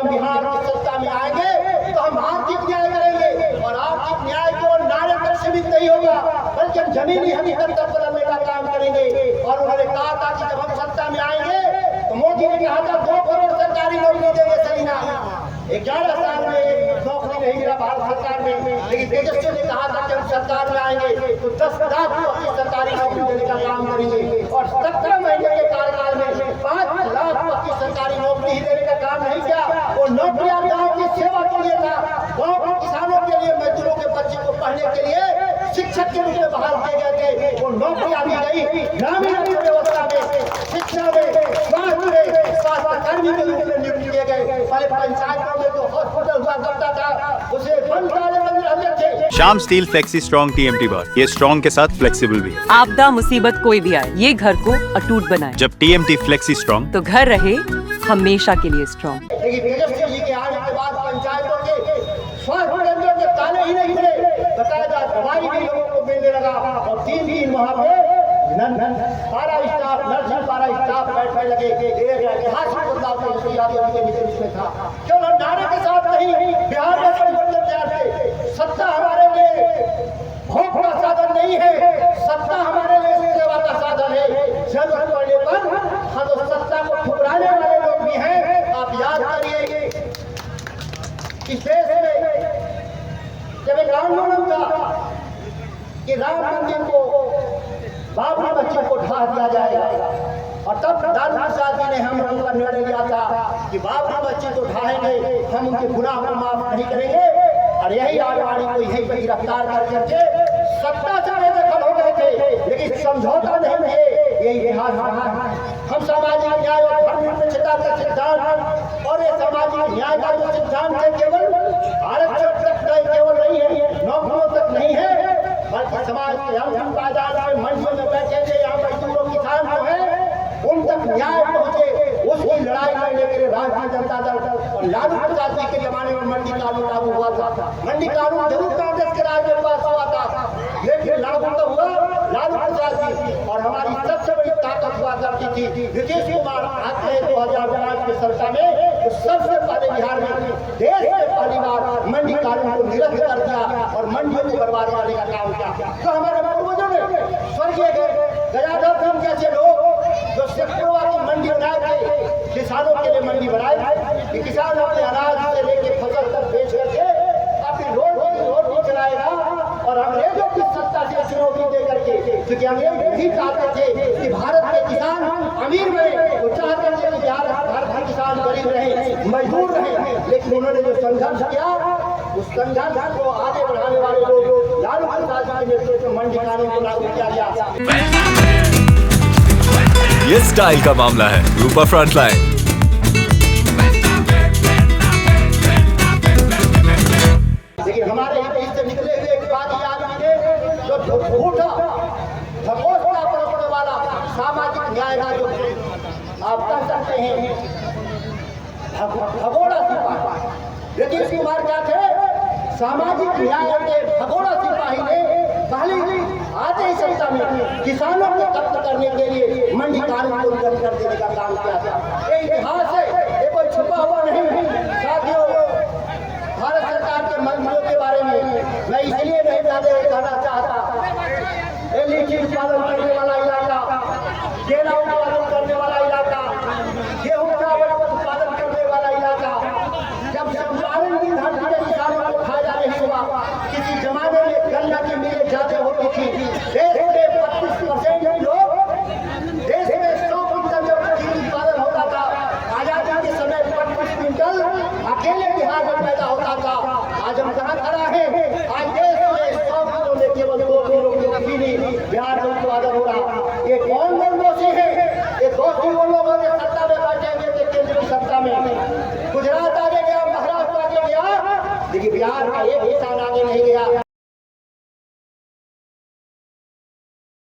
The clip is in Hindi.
हम बिहार की सत्ता में आएंगे तो हम आर्थिक न्याय करेंगे, और आर्थिक न्याय केवल नारे तक सीमित नहीं होगा, बल्कि हम जमीनी हकीकत तक बदलने का काम करेंगे। और उन्होंने कहा था कि जब हम सत्ता में आएंगे तो मोदी ने कहा था 2 करोड़ सरकारी नौकरी देंगे, सही ना? 11 साल में नौकरी नहीं मिला भारत सरकार में, लेकिन तेजस्वी ने कहा था कि हम सरकार में आएंगे तो 10 लाख पक्की सरकारी नौकरी देने का काम करेंगे, और 17 महीने के कार्यकाल में 5 लाख पक्की सरकारी नौकरी ही देने का काम नहीं किया। वो नौकरियां गाँव की सेवा के लिए था, गाँव के किसानों के लिए, मजदूरों के बच्चे को पढ़ने के लिए शिक्षक के रूप में बहाल किए गए थे। वो नौकरियां भी गई ग्रामीण अर्थव्यवस्था में, शिक्षा में, स्वास्थ्य कर्मी के रूप में नियुक्त किए गए। पहले पंचायतों में जो हॉस्पिटल हुआ करता था उसे बंद कराने बंद रहते थे। Shyam steel flexi strong TMT बार, ये स्ट्रॉन्ग के साथ फ्लेक्सिबल भी है। आपदा मुसीबत कोई भी आए, ये घर को अटूट बनाए। जब TMT फ्लेक्सी स्ट्रॉन्ग तो घर रहे हमेशा के लिए स्ट्रॉन्ग। लेकिन तेजस्वी जी के आने के बाद पंचायतों के स्वास्थ्य केंद्रों के ताले ही नहीं खुले, बकायदा दवाई भी लोगों को मिलने लगा, और 3 दिन वहाँ पे पारा स्टाफ, नर्सिंग पारा स्टाफ बैठने लगे। एक ऐतिहासिक बदलाव तेजस्वी यादव जी के नेतृत्व में था। केवल नारे के साथ नहीं, बिहार में परिवर्तन तैयार थे। सत्ता हमारे लिए भोग का साधन नहीं है, सत्ता हमारे लिए सेवा का साधन है। जरूरत पड़ने पर हम उस सत्ता को ठुकराने वाले लोग भी हैं। आप याद करिए इस देश में जब एक आंदोलन था कि राम मंदिर को, बाबरी मस्जिद को ढा दिया जाएगा, और तब लालू प्रसाद जी ने हम लोगों का निर्णय लिया था कि बाबरी मस्जिद को ढाएंगे, हम उनके गुनाह को माफ नहीं करेंगे। और यही आडवाणी को यहीं पर गिरफ्तार करके सत्ता से बेदखल हो गए थे, लेकिन समझौता नहीं थे। यही बिहार हम सामाजिक न्याय और धर्मनिरपेक्षता का सिद्धांत, और ये सामाजिक न्याय का जो सिद्धांत है केवल आरक्षण तक केवल नहीं है, नौकरियों तक नहीं है, बल्कि समाज के अंतिम पायदान में मंडियों में बैठे थे यहाँ मजदूरों किसान जो है उन तक न्याय पहुंचे, उसकी लड़ाई लड़ने के लिए राष्ट्रीय जनता दल और लालू प्रसाद जी के जमाने में मंडी कानून लागू हुआ था। मंडी कानून जरूर कांग्रेस के राज में पास हुआ था, लेकिन लागू तो हुआ लालू प्रसाद जी, और हमारी सबसे बड़ी ताकत हुआ करती थी नीतीश कुमार आते हैं 2005 की सरकार में, तो सबसे पहले बिहार में देश में पहली बार मंडी कानून को निरस्त कर दिया और मंडियों को बर्बाद करने का काम किया। तो हमारे पूर्वजों ने, स्वर्गीय गजाधर सिंह जैसे लोग जो सेक्टरों की मंडी बनाए थे, किसानों के लिए मंडी बनाए कि किसान अपने अनाज से लेके फसल तक बेच करके अपनी रोटी चलाएगा, और अंग्रेजों की सत्ता से चुनौती दे करके, क्योंकि अंग्रेज यही चाहते थे कि भारत के किसान अमीर बने, वो चाहते थे कि भारत के किसान गरीब रहे, मजदूर रहे। लेकिन उन्होंने जो संघर्ष किया, उस संघर्ष को आगे बढ़ाने वाले लोग लालू प्रसाद जी के नेतृत्व में मंडी कानून को लागू किया गया। ये स्टाइल का मामला है, रूपा फ्रंटलाइन। लेकिन हमारे इससे निकले हुए एक बात याद कीजिए, जो झूठा भगोड़ा पड़ोसने वाला सामाजिक न्याय का जो आप कह सकते हैं भगोड़ा सिपाही नीतीश कुमार क्या थे, सामाजिक न्याय के भगोड़ा सिपाही ने पहले आते ही सत्ता में किसानों को जब्त करने के लिए मंडी कानून को रद्द कर देने का काम किया था। ये इतिहास है।